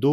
2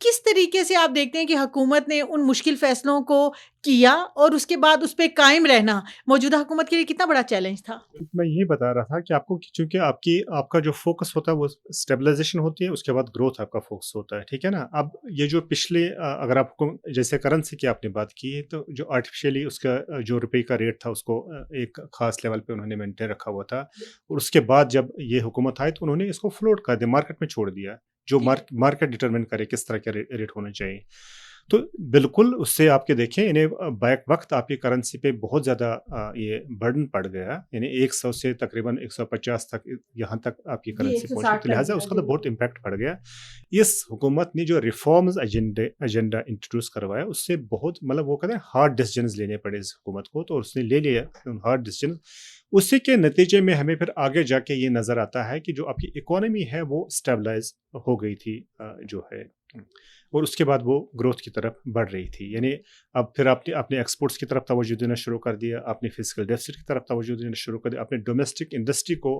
کس طریقے سے آپ دیکھتے ہیں کہ حکومت نے ان مشکل فیصلوں کو کیا اور اس کے بعد اس پہ قائم رہنا موجودہ حکومت کے لیے کتنا بڑا چیلنج تھا؟ میں یہی بتا رہا تھا کہ آپ کو چونکہ آپ کا جو فوکس ہوتا ہے وہ اسٹیبلائزیشن ہوتی ہے، اس کے بعد گروتھ آپ کا فوکس ہوتا ہے، ٹھیک ہے نا؟ اب یہ جو پچھلے اگر آپ کو جیسے کرنسی کی آپ نے بات کی ہے، تو جو آرٹیفیشلی اس کا جو روپے کا ریٹ تھا اس کو ایک خاص لیول پہ انہوں نے مینٹین رکھا ہوا تھا، اور اس کے بعد جب یہ حکومت آئی تو انہوں نے اس کو فلوٹ کر دیا، مارکیٹ میں چھوڑ دیا، جو جی مارکیٹ ڈٹرمن کرے کس طرح کے ریٹ ہونے چاہیے۔ تو بالکل اس سے آپ کے دیکھیں انہیں بیک وقت آپ کی کرنسی پہ بہت زیادہ یہ برڈن پڑ گیا، یعنی 100 سے تقریباً 150 تک یہاں تک آپ کی جی کرنسی پہنچی، 160 تو تک لہٰذا گیا اس کا جی تو بہت بالکل امپیکٹ پڑ گیا۔ اس حکومت نے جو ریفارمز ایجنڈا انٹروڈیوس کروایا، اس سے بہت مطلب وہ کہتے ہیں ہارڈ ڈیسیجنز لینے پڑے اس حکومت کو، تو اس نے لے لیا ہارڈ ڈیسیجنز۔ اسی کے نتیجے میں ہمیں پھر آگے جا کے یہ نظر آتا ہے کہ جو آپ کی اکانومی ہے وہ اسٹیبلائز ہو گئی تھی، جو ہے، اور اس کے بعد وہ گروتھ کی طرف بڑھ رہی تھی، یعنی اب پھر آپ نے اپنے ایکسپورٹس کی طرف توجہ دینا شروع کر دیا، آپ نے فزیکل ڈیفیسٹ کی طرف توجہ دینا شروع کر دیا، اپنے ڈومیسٹک انڈسٹری کو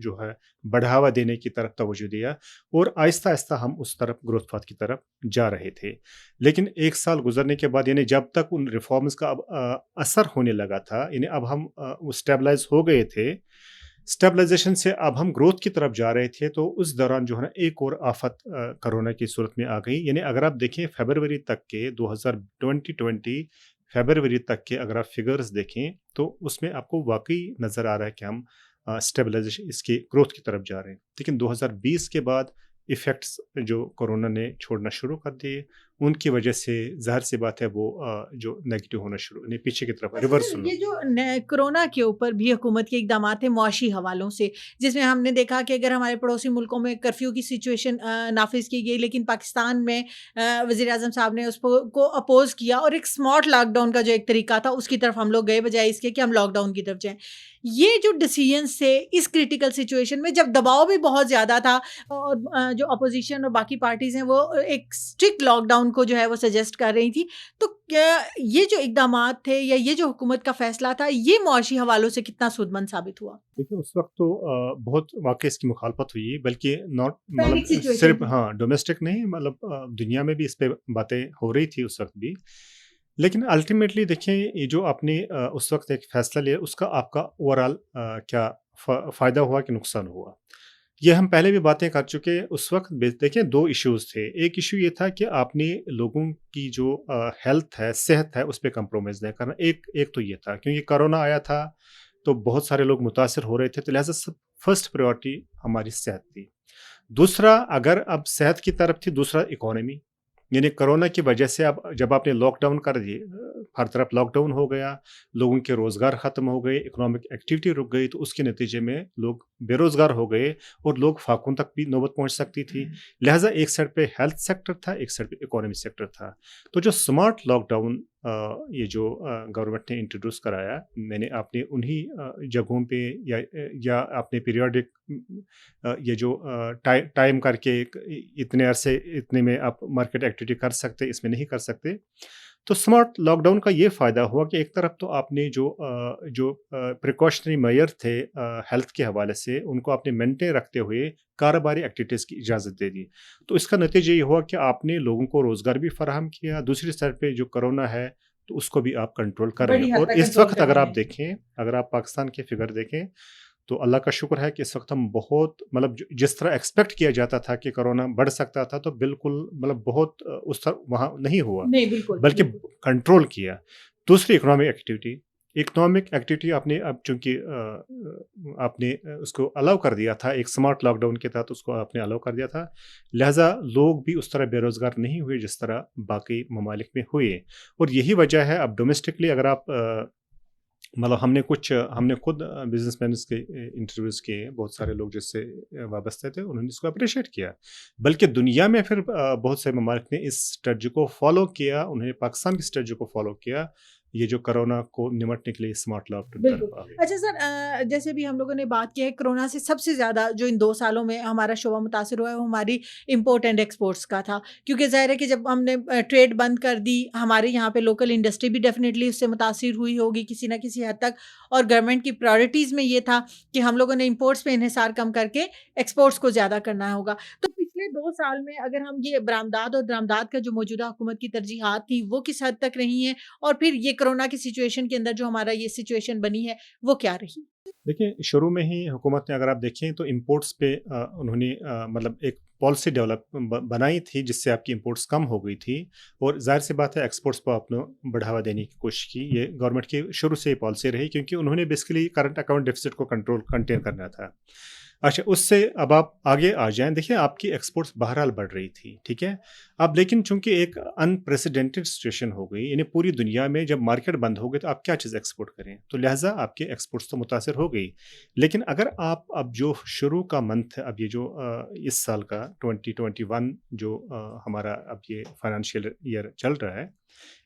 جو ہے بڑھاوا دینے کی طرف توجہ دیا، اور آہستہ آہستہ ہم اس طرف گروتھ پاتھ کی طرف جا رہے تھے۔ لیکن ایک سال گزرنے کے بعد، یعنی جب تک ان ریفارمز کا اب اثر ہونے لگا تھا، یعنی اب ہم اسٹیبلائز ہو گئے تھے، اسٹیبلائزیشن سے اب ہم گروتھ کی طرف جا رہے تھے، تو اس دوران جو ہے نا ایک اور آفت کرونا کی صورت میں آ گئی۔ یعنی اگر آپ دیکھیں فیبروری تک کے 2020 فیبروری تک کے اگر آپ فگرز دیکھیں، تو اس میں آپ کو واقعی نظر آ رہا ہے کہ ہم اسٹیبلائزیشن اس کی گروتھ کی طرف جا رہے ہیں۔ لیکن 2020 کے بعد ایفیکٹس جو کورونا نے چھوڑنا شروع کر دیے، ان کی وجہ سے ظاہر سی بات ہے وہ جو نیگیٹو ہونا شروع، یعنی پیچھے کی طرف اچھا ریورس سر، ہونا۔ یہ جو کرونا کے اوپر بھی حکومت کے اقدامات ہیں معاشی حوالوں سے، جس میں ہم نے دیکھا کہ اگر ہمارے پڑوسی ملکوں میں کرفیو کی سچویشن نافذ کی گئی، لیکن پاکستان میں وزیر اعظم صاحب نے اس کو اپوز کیا اور ایک اسمارٹ لاک ڈاؤن کا جو ایک طریقہ تھا اس کی طرف ہم لوگ گئے، بجائے اس کے کہ ہم لاک ڈاؤن کی طرف جائیں۔ یہ جو ڈیسیجنس تھے اس کریٹیکل سچویشن میں، جب دباؤ بھی بہت زیادہ تھا اور جو اپوزیشن اور باقی پارٹیز ہیں وہ ایک اسٹرکٹ لاک ڈاؤن کو جو ہے وہ سجیسٹ کر رہی تھی، تو کیا یہ جو اقدامات تھے یا یہ جو حکومت کا فیصلہ تھا یہ معاشی حوالوں سے کتنا سودمند ثابت ہوا؟ دیکھیے اس وقت تو بہت واقعی اس کی مخالفت ہوئی، بلکہ ناٹ پینک مطلب سچویشن صرف تھی۔ ہاں ڈومیسٹک نہیں، مطلب دنیا میں بھی اس پہ باتیں ہو رہی تھی اس وقت بھی۔ لیکن الٹیمیٹلی دیکھیں یہ جو آپ نے اس وقت ایک فیصلہ لیا، اس کا آپ کا اوور آل کیا فائدہ ہوا کہ نقصان ہوا، یہ ہم پہلے بھی باتیں کر چکے۔ اس وقت دیکھیں دو ایشوز تھے، ایک ایشو یہ تھا کہ آپ نے لوگوں کی جو ہیلتھ ہے، صحت ہے، اس پہ کمپرومائز نہیں کرنا، ایک تو یہ تھا کیونکہ کرونا آیا تھا تو بہت سارے لوگ متاثر ہو رہے تھے، تو لہٰذا فرسٹ پریورٹی ہماری صحت تھی۔ دوسرا اگر اب صحت کی طرف تھی، دوسرا اکانومی، یعنی کرونا کی وجہ سے اب جب آپ نے لاک ڈاؤن کر دی، ہر طرف لاک ڈاؤن ہو گیا، لوگوں کے روزگار ختم ہو گئے، اکنامک ایکٹیویٹی رک گئی، تو اس کے نتیجے میں لوگ بے روزگار ہو گئے اور لوگ فاقوں تک بھی نوبت پہنچ سکتی تھی۔ لہٰذا ایک سائڈ پہ ہیلتھ سیکٹر تھا، ایک سائڈ پہ اکانومی سیکٹر تھا۔ تو جو سمارٹ لاک ڈاؤن یہ جو گورنمنٹ نے انٹروڈیوس کرایا، میں نے آپ نے انہی جگہوں پہ یا اپنے پیریوڈک یہ جو ٹائم کر کے اتنے عرصے اتنے میں آپ مارکیٹ ایکٹیویٹی کر سکتے، اس میں نہیں کر سکتے، تو سمارٹ لاک ڈاؤن کا یہ فائدہ ہوا کہ ایک طرف تو آپ نے جو پریکاشنری میئر تھے ہیلتھ کے حوالے سے، ان کو آپ نے مینٹین رکھتے ہوئے کاروباری ایکٹیویٹیز کی اجازت دے دی، تو اس کا نتیجہ یہ ہوا کہ آپ نے لوگوں کو روزگار بھی فراہم کیا، دوسری سائڈ پہ جو کرونا ہے تو اس کو بھی آپ کنٹرول کر رہے بڑی ہیں۔ حد اور تک اس کنٹرول وقت کر اگر رہے آپ ہیں۔ دیکھیں، اگر آپ پاکستان کے فگر دیکھیں تو اللہ کا شکر ہے کہ اس وقت ہم بہت مطلب جس طرح ایکسپیکٹ کیا جاتا تھا کہ کرونا بڑھ سکتا تھا، تو بالکل مطلب بہت اس طرح وہاں نہیں ہوا، نہیں بالکل بلکہ بالکل کنٹرول کیا۔ دوسری اکنامک ایکٹیویٹی آپ نے اب چونکہ آپ نے اس کو الاؤ کر دیا تھا، ایک سمارٹ لاک ڈاؤن کے تحت اس کو آپ نے الاؤ کر دیا تھا، لہٰذا لوگ بھی اس طرح بے روزگار نہیں ہوئے جس طرح باقی ممالک میں ہوئے۔ اور یہی وجہ ہے اب ڈومیسٹکلی اگر آپ مطلب ہم نے خود بزنس مینس کے انٹرویوز کیے، بہت سارے لوگ جس سے وابستہ تھے، انہوں نے اس کو اپریشیٹ کیا، بلکہ دنیا میں پھر بہت سے ممالک نے اس اسٹریٹجی کو فالو کیا، انہوں نے پاکستان کی اسٹریٹجی کو فالو کیا، یہ جو کرونا کو نمٹنے کے لیے اسمارٹ لاک کی بالکل. طرف آ گئی. اچھا سر، جیسے بھی ہم لوگوں نے بات کی ہے کرونا سے سب سے زیادہ جو ان 2 سالوں میں ہمارا شعبہ متاثر ہوا ہے وہ ہماری امپورٹ اینڈ ایکسپورٹس کا تھا، کیونکہ ظاہر ہے کہ جب ہم نے ٹریڈ بند کر دی، ہمارے یہاں پہ لوکل انڈسٹری بھی ڈیفینیٹلی اس سے متاثر ہوئی ہوگی کسی نہ کسی حد تک، اور گورنمنٹ کی پرائورٹیز میں یہ تھا کہ ہم لوگوں نے امپورٹس پہ انحصار کم کر کے ایکسپورٹس کو زیادہ کرنا ہوگا. تو پچھلے 2 سال میں اگر ہم یہ برآمدات اور درآمدات کا جو موجودہ حکومت کی ترجیحات تھی وہ کس حد تک رہی ہیں، اور پھر یہ کرونا کی سچویشن کے اندر جو ہمارا یہ سچویشن بنی ہے وہ کیا رہی؟ دیکھیں شروع میں ہی حکومت نے اگر آپ دیکھیں تو امپورٹس پہ انہوں نے مطلب ایک پالیسی ڈیولپ بنائی تھی جس سے آپ کی امپورٹس کم ہو گئی تھی، اور ظاہر سی بات ہے ایکسپورٹس کو آپ نے بڑھاوا دینے کی کوشش کی. یہ گورنمنٹ کی شروع سے یہ پالیسی رہی کیونکہ انہوں نے بیسیکلی کرنٹ اکاؤنٹ ڈیفیسٹ کو کنٹین کرنا تھا. اچھا اس سے اب آپ آگے آ جائیں، دیکھیں آپ کی ایکسپورٹس بہرحال بڑھ رہی تھی، ٹھیک ہے. اب لیکن چونکہ ایک انپریسیڈنٹڈ سچویشن ہو گئی، یعنی پوری دنیا میں جب مارکیٹ بند ہو گئی تو آپ کیا چیز ایکسپورٹ کریں، تو لہٰذا آپ کے ایکسپورٹس تو متاثر ہو گئی. لیکن اگر آپ اب جو شروع کا منتھ ہے، اب یہ جو اس سال کا 2021 جو ہمارا اب یہ فائنانشیل ایئر چل رہا ہے،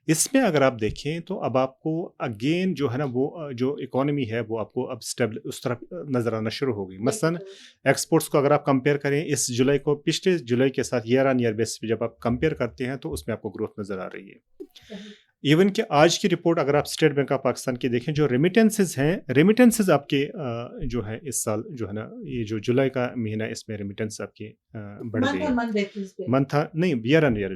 اس میں اگر آپ دیکھیں تو اب آپ کو اگین جو ہے نا وہ جو اکانومی ہے وہ آپ کو اب اسٹیبل اس طرح نظر آنا شروع ہو گئی. مثلاً ایکسپورٹس کو اگر آپ کمپیئر کریں اس جولائی کو پچھلے جولائی کے ساتھ ایئر آن ایئر بیس پہ جب آپ کمپیئر کرتے ہیں تو اس میں آپ کو گروتھ نظر آ رہی ہے. ایون کہ آج کی رپورٹ اگر آپ اسٹیٹ بینک آف پاکستان کی دیکھیں، جو ریمیٹنسز ہیں، ریمیٹنسز آپ کے جو ہے اس سال جو ہے نا یہ جو جولائی کا مہینہ اس میں ریمیٹنس آپ کی بڑھ گئی ہے. منتھ نہیں ایئر آن ایئر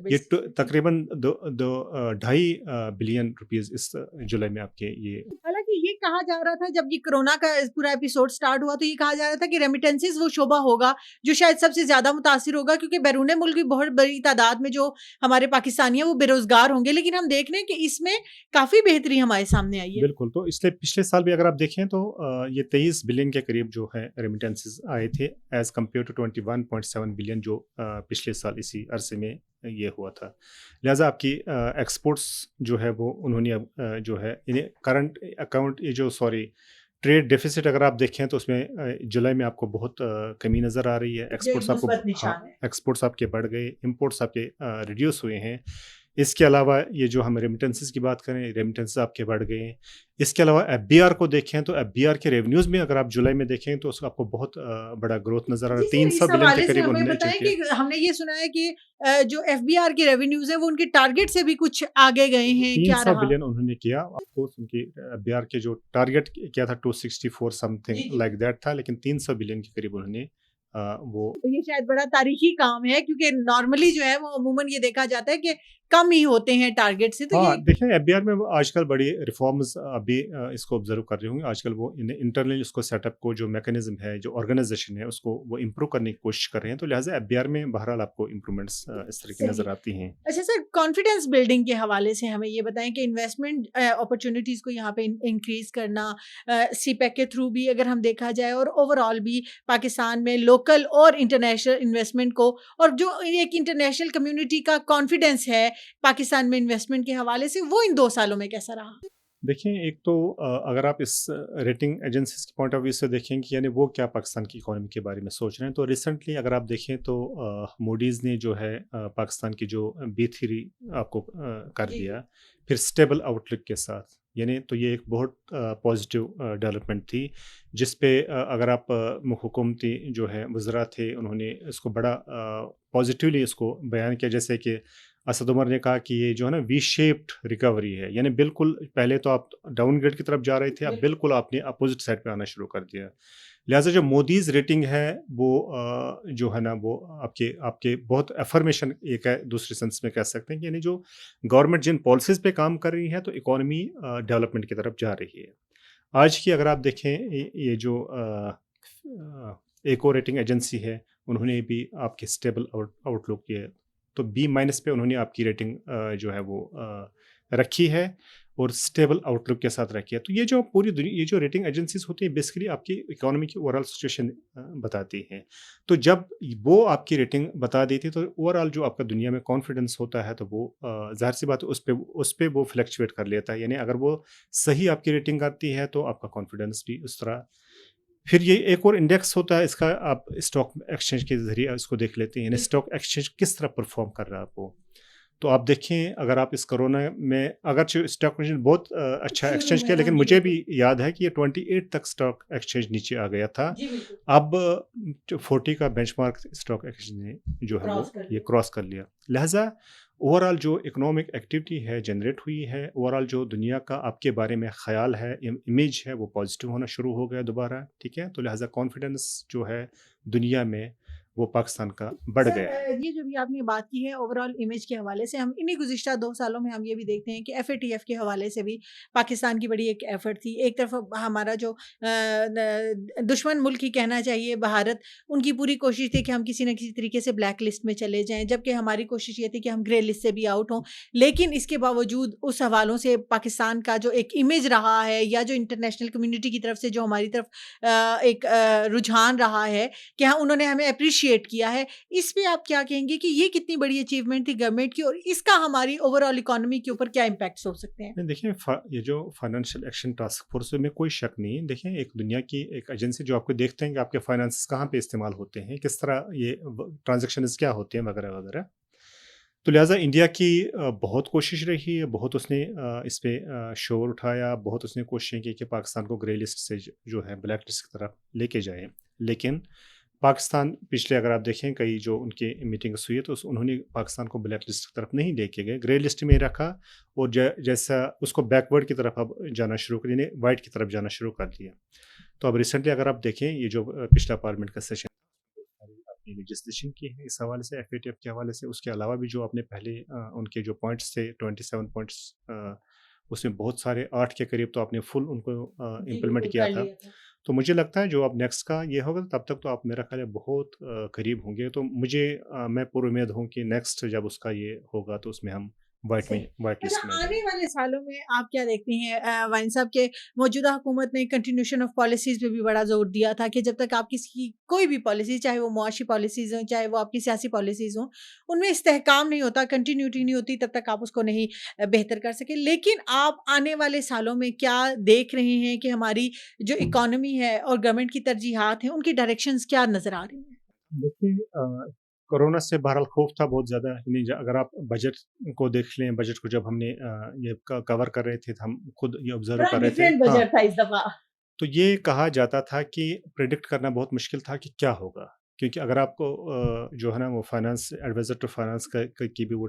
یہ تقریباً 2.5 بلین روپیز اس جولائی میں آپ کے یہ. حالانکہ یہ کہا جا رہا تھا جب یہ کرونا کا پورا ایپیسوڈ سٹارٹ ہوا تو یہ کہا جا رہا تھا کہ ریمیٹنسز وہ شعبہ ہوگا جو شاید سب سے زیادہ متاثر ہوگا، کیونکہ بیرون ملک بھی بہت بڑی تعداد میں جو ہمارے پاکستانی ہیں وہ بے روزگار ہوں گے. لیکن ہم دیکھ رہے ہیں کہ اس میں کافی بہتری ہمارے سامنے آئی ہے. بالکل. تو اس لیے پچھلے سال بھی اگر آپ دیکھیں تو یہ 23 بلین کے قریب جو ہے ریمیٹنسز آئے تھے ایز کمپیئر ٹو 21.7 بلین جو پچھلے سال اسی عرصے میں یہ ہوا تھا. لہٰذا آپ کی ایکسپورٹس جو ہے وہ انہوں نے اب جو ہے یعنی کرنٹ اکاؤنٹ یہ جو ٹریڈ ڈیفیسٹ اگر آپ دیکھیں تو اس میں جولائی میں آپ کو بہت کمی نظر آ رہی ہے. ایکسپورٹس آپ کے بڑھ گئے، امپورٹس آپ کے ریڈیوس ہوئے ہیں. اس کے علاوہ یہ جو ہم ریمیٹنسز کی بات کریں، ریمیٹنسز آپ کے بڑھ گئے ہیں. اس کے علاوہ ایف بی آر کو دیکھیں تو ایف بی آر کے ریونیوز میں اگر آپ جولائی میں دیکھیں تو اس کو آپ کو بہت بڑا گروتھ نظر آ رہا ہے. 300 بلین کے قریب انہوں نے اچیو کیا. ہم نے یہ سنا ہے کہ جو ایف بی آر کے ریونیوز ہیں وہ ان کے ٹارگیٹ سے بھی کچھ آگے گئے ہیں. 300 بلین انہوں نے کیا. آپ کو ان کی ایف بی آر کے جو ٹارگیٹ کیا تھا 264 سم تھنگ لائک دیٹ تھا، لیکن 300 بلین کے قریب انہوں نے وہ. یہ شاید بڑا تاریخی کام ہے کیونکہ نارملی جو ہے وہ عموماً یہ دیکھا جاتا ہے کہ کم ہی ہوتے ہیں ٹارگیٹ سے. ہاں دیکھیں ایف بی آر میں آج کل بڑی ریفارمز ابھی اس کو آبزرو کر رہے ہوں گے. آج کل وہ انٹرنل اس کو سیٹ اپ کو جو میکانزم ہے، جو آرگنائزیشن ہے، اس کو وہ امپروو کرنے کی کوشش کر رہے ہیں. تو لہٰذا ایف بی آر میں بہرحال آپ کو امپرومنٹس اس طرح کی نظر آتی ہیں. اچھا سر، کانفیڈینس بلڈنگ کے حوالے سے ہمیں یہ بتائیں کہ انویسٹمنٹ اپرچونیٹیز کو یہاں پہ انکریز کرنا سی پیک کے تھرو بھی اگر ہم دیکھا جائے، اور اوور آل بھی پاکستان میں لوکل اور انٹرنیشنل انویسٹمنٹ کو، اور جو ایک انٹرنیشنل کمیونٹی کا کانفیڈینس ہے پاکستان میں انویسٹمنٹ کے حوالے سے، وہ ان 2 سالوں میں کیسا رہا؟ دیکھیں ایک تو اگر آپ اس ریٹنگ ایجنسیز کے پوائنٹ آف ویو سے دیکھیں کہ یعنی وہ کیا پاکستان کی اکانومی کے بارے میں سوچ رہے ہیں، تو ریسنٹلی اگر آپ دیکھیں تو موڈیز نے جو ہے پاکستان کی جو B3 آپ کو کر دیا پھر اسٹیبل آؤٹ لک کے ساتھ. یعنی تو یہ ایک بہت پازیٹیو ڈیولپمنٹ تھی جس پہ اگر آپ حکومتی جو ہے وزراء تھے انہوں نے اس کو بڑا پازیٹیولی اس کو بیان کیا. جیسے کہ اسد عمر نے کہا کہ یہ جو ہے نا وی شیپڈ ریکوری ہے، یعنی بالکل پہلے تو آپ ڈاؤن گریڈ کی طرف جا رہے تھے، اب بالکل آپ نے اپوزٹ سائڈ پہ آنا شروع کر دیا. لہٰذا جو مودیز ریٹنگ ہے وہ جو ہے نا وہ آپ کے بہت افرمیشن ایک ہے، دوسرے سینس میں کہہ سکتے ہیں کہ یعنی جو گورنمنٹ جن پالیسیز پہ کام کر رہی ہے تو اکانومی ڈیولپمنٹ کی طرف جا رہی ہے. آج کی اگر آپ دیکھیں یہ جو ایک اور ریٹنگ ایجنسی ہے انہوں نے بھی آپ کے اسٹیبل آؤٹ لک کیا ہے، تو B- پہ انہوں نے آپ کی ریٹنگ جو ہے وہ رکھی ہے اور اسٹیبل آؤٹ لک کے ساتھ رکھی ہے. تو یہ جو پوری دنیا یہ جو ریٹنگ ایجنسیز ہوتی ہیں بیسیکلی آپ کی اکانومی کی اوور آل سچویشن بتاتی ہیں. تو جب وہ آپ کی ریٹنگ بتا دیتی ہے تو اوور آل جو آپ کا دنیا میں کانفیڈنس ہوتا ہے تو وہ ظاہر سی بات ہے اس پہ وہ فلیکچویٹ کر لیتا ہے. یعنی اگر وہ صحیح آپ کی ریٹنگ آتی ہے تو آپ کا کانفیڈنس بھی اس طرح. پھر یہ ایک اور انڈیکس ہوتا ہے، اس کا آپ اسٹاک ایکسچینج کے ذریعے اس کو دیکھ لیتے ہیں، یعنی اسٹاک ایکسچینج کس طرح پرفارم کر رہا ہے آپ کو. تو آپ دیکھیں اگر آپ اس کورونا میں اگرچہ اسٹاک ایکسچینج بہت اچھا شروع ایکسچینج میں کیا، ہاں لیکن جی مجھے بالکل، بھی یاد ہے کہ یہ 28 تک اسٹاک ایکسچینج نیچے آ گیا تھا. جی بالکل، اب 40 کا بینچ مارک اسٹاک ایکسچینج نے جو ہے وہ کراس کر یہ لیا۔ کراس کر لیا. لہٰذا اوور آل جو اکنامک ایکٹیویٹی ہے جنریٹ ہوئی ہے، اوور آل جو دنیا کا آپ کے بارے میں خیال ہے، امیج ہے، وہ پازیٹیو ہونا شروع ہو گیا دوبارہ. ٹھیک ہے، تو لہٰذا کانفیڈنس جو ہے دنیا میں وہ پاکستان کا بڑھ سر گیا ہے. یہ جو بھی آپ نے بات کی ہے اوور آل امیج کے حوالے سے، ہم انہی گزشتہ 2 سالوں میں ہم یہ بھی دیکھتے ہیں کہ ایف اے ٹی ایف کے حوالے سے بھی پاکستان کی بڑی ایک ایفرٹ تھی. ایک طرف ہمارا جو دشمن ملک ہی کہنا چاہیے بھارت، ان کی پوری کوشش تھی کہ ہم کسی نہ کسی طریقے سے بلیک لسٹ میں چلے جائیں، جبکہ ہماری کوشش یہ تھی کہ ہم گرے لسٹ سے بھی آؤٹ ہوں. لیکن اس کے باوجود اس حوالوں سے پاکستان کا جو ایک امیج رہا ہے، یا جو انٹرنیشنل کمیونٹی کی طرف سے جو ہماری طرف ایک رجحان رہا ہے کہ ہاں انہوں نے ہمیں اپریشیٹ کیا ہے، اس پہ آپ کیا کہیں گے کہ یہ کتنی بڑی اچیومنٹ تھی گورنمنٹ کی، اور اس کا ہماری اوور آل اکانومی کے اوپر کیا امپیکٹس ہو سکتے ہیں؟ نہیں دیکھیں، یہ جو فائنینشیل ایکشن ٹاسک فورس میں کوئی شک نہیں ہے. دیکھیں ایک دنیا کی ایک ایجنسی جو آپ کو دیکھتے ہیں کہ آپ کے فائنانس کہاں پہ استعمال ہوتے ہیں، کس طرح یہ ٹرانزیکشنز کیا ہوتے ہیں وغیرہ وغیرہ. تو لہٰذا انڈیا کی بہت کوشش رہی ہے، بہت اس نے اس پہ شور اٹھایا، بہت اس نے کوششیں کی کہ پاکستان کو گرے لسٹ سے جو ہے بلیک لسٹ کی طرف لے کے جائیں. لیکن پاکستان پچھلے اگر آپ دیکھیں کئی جو ان کی میٹنگس ہوئی ہے تو انہوں نے پاکستان کو بلیک لسٹ کی طرف نہیں لے کے گئے، گرے لسٹ میں ہی رکھا. اور جیسا اس کو بیکورڈ کی طرف اب جانا شروع کر، یعنی وائٹ کی طرف جانا شروع کر دیا. تو اب ریسنٹلی اگر آپ دیکھیں یہ جو پچھلا پارلیمنٹ کا سیشن اپنی لیجسلیشن کی ہے اس حوالے سے، ایف اے ٹی ایف کے حوالے سے، اس کے علاوہ بھی جو آپ نے پہلے ان کے جو پوائنٹس تھے 27 پوائنٹس، اس میں بہت سارے 8 کے قریب تو آپ نے فل ان کو جی امپلیمنٹ بالکل کیا کر تھا. لیا تھا۔ تو مجھے لگتا ہے جو اب نیکسٹ کا یہ ہوگا تب تک تو آپ میرا خیال ہے بہت قریب ہوں گے. تو میں پر امید ہوں کہ نیکسٹ جب اس کا یہ ہوگا تو اس میں ہم صحیح۔ وائٹ اچھا، لسٹ میں آ جائیں آنے گے. والے سالوں میں آپ کیا دیکھتے ہیں وائن صاحب کے موجودہ حکومت نے کنٹینیوشن آف پالیسیز پہ بھی بڑا زور دیا تھا کہ جب تک آپ کسی کی کوئی بھی پالیسی، چاہے وہ معاشی پالیسیز ہوں، چاہے وہ آپ کی سیاسی پالیسیز ہوں، ان میں استحکام نہیں ہوتا، کنٹینیوٹی نہیں ہوتی، تب تک آپ اس کو نہیں بہتر کر سکے. لیکن آپ آنے والے سالوں میں کیا دیکھ رہے ہیں کہ ہماری جو اکانومی ہے اور گورنمنٹ کی ترجیحات ہیں ان کی ڈائریکشنز کیا نظر آ رہی ہیں؟ دیکھیے کورونا سے بہرحال خوف تھا بہت زیادہ. یعنی اگر آپ بجٹ کو دیکھ لیں، بجٹ کو جب ہم نے یہ کور کر رہے تھے تو ہم خود یہ آبزرو بڑا کر رہے تھے. ڈفرینٹ ہاں، بجٹ تھا اس دفعہ۔ تو یہ کہا جاتا تھا کہ پریڈکٹ کرنا بہت مشکل تھا کہ کیا ہوگا، کیونکہ اگر آپ کو جو ہے نا وہ فائنانس ایڈوائزر ٹو فائنانس کی بھی وہ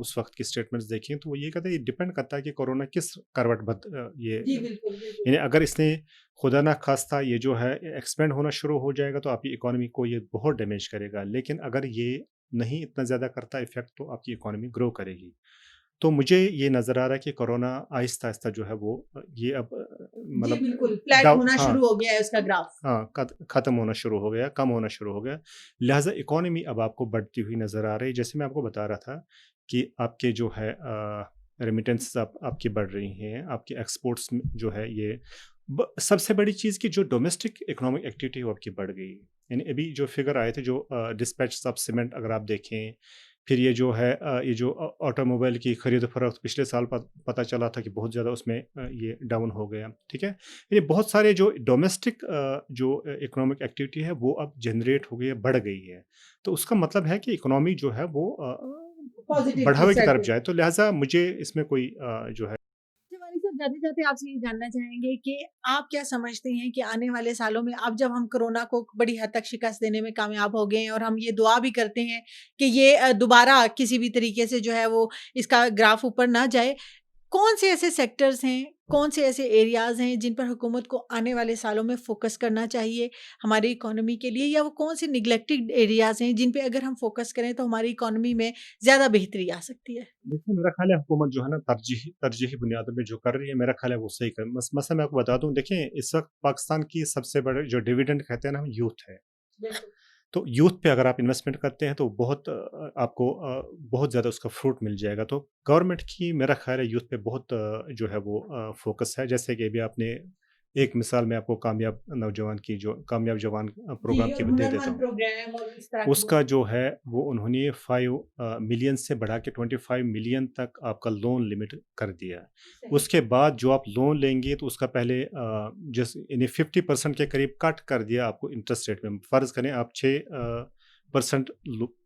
اس وقت کی اسٹیٹمنٹس دیکھیں تو وہ یہ کہتا ہے یہ ڈپینڈ کرتا ہے کہ کورونا کس کروٹ یہ جی بالکل بالکل۔ یعنی اگر اس نے خدا نہ خواستہ یہ جو ہے ایکسپینڈ ہونا شروع ہو جائے گا تو آپ کی اکانومی کو یہ بہت ڈیمیج کرے گا. لیکن اگر یہ نہیں اتنا زیادہ کرتا افیکٹ تو آپ کی اکانومی گرو کرے گی. تو مجھے یہ نظر آ رہا ہے کہ کورونا آہستہ آہستہ جو ہے وہ یہ اب جی مطلب بالکل فلیٹ ہونا ہاں شروع ہو گیا ہے اس کا گراف۔ ہاں ختم ہونا شروع ہو گیا، کم ہونا شروع ہو گیا. لہٰذا اکانومی اب آپ کو بڑھتی ہوئی نظر آ رہی ہے. جیسے میں آپ کو بتا رہا تھا کہ آپ کے جو ہے ریمیٹنس آپ کی بڑھ رہی ہیں، آپ کے ایکسپورٹس جو ہے یہ سب سے بڑی چیز کی جو ڈومیسٹک اکنامک ایکٹیویٹی وہ آپ کی بڑھ گئی. یعنی ابھی جو فگر آئے تھے جو ڈسپیچ آف سیمنٹ اگر آپ دیکھیں، پھر یہ جو ہے یہ جو آٹو موبائل کی خرید و فروخت پچھلے سال پتہ چلا تھا کہ بہت زیادہ اس میں یہ ڈاؤن ہو گیا. ٹھیک ہے، یعنی بہت سارے جو ڈومیسٹک جو اکنامک ایکٹیویٹی ہے وہ اب جنریٹ ہو گئی ہے، بڑھ گئی ہے. تو اس کا مطلب ہے کہ اکنامی جو ہے وہ پازیٹیو کی بڑھاوے کی سائڈ طرف پہ۔ جائے. تو لہٰذا مجھے اس میں کوئی جو ہے شیوانی صاحب، جاتے جاتے آپ سے یہ جاننا چاہیں گے کہ آپ کیا سمجھتے ہیں کہ آنے والے سالوں میں اب جب ہم کورونا کو بڑی حد تک شکست دینے میں کامیاب ہو گئے ہیں، اور ہم یہ دعا بھی کرتے ہیں کہ یہ دوبارہ کسی بھی طریقے سے جو ہے وہ اس کا گراف اوپر نہ جائے، کون سے ایسے سیکٹرز ہیں، کون سے ایسے ایریاز ہیں جن پر حکومت کو آنے والے سالوں میں فوکس کرنا چاہیے ہماری اکانومی کے لیے، یا وہ کون سے نیگلیکٹڈ ایریاز ہیں جن پہ اگر ہم فوکس کریں تو ہماری اکانومی میں زیادہ بہتری آ سکتی ہے؟ دیکھیے میرا خیال ہے حکومت جو ہے نا ترجیحی بنیادوں پہ جو کر رہی ہے میرا خیال ہے وہ صحیح کر. مثلا میں آپ کو بتا دوں، دیکھیں اس وقت پاکستان کی سب سے بڑے جو ڈویڈنڈ کہتے ہیں نا ہم، یوتھ ہے. بالکل تو یوتھ پہ اگر آپ انویسٹمنٹ کرتے ہیں تو بہت آپ کو بہت زیادہ اس کا فروٹ مل جائے گا. تو گورنمنٹ کی میرا خیال ہے یوتھ پہ بہت جو ہے وہ فوکس ہے. جیسے کہ ابھی آپ نے ایک مثال میں آپ کو کامیاب نوجوان کی جو کامیاب جوان جی، پروگرام کی اور بھی دے ہنر دیتا مند ہوں. پروگرام اور اس طرح اس کا جو ہے وہ انہوں نے 5 ملین سے بڑھا کے 25 ملین تک آپ کا لون لمٹ کر دیا. اس کے بعد جو آپ لون لیں گے تو اس کا پہلے یعنی 50% کے قریب کٹ کر دیا آپ کو انٹرسٹ ریٹ میں. فرض کریں آپ 8%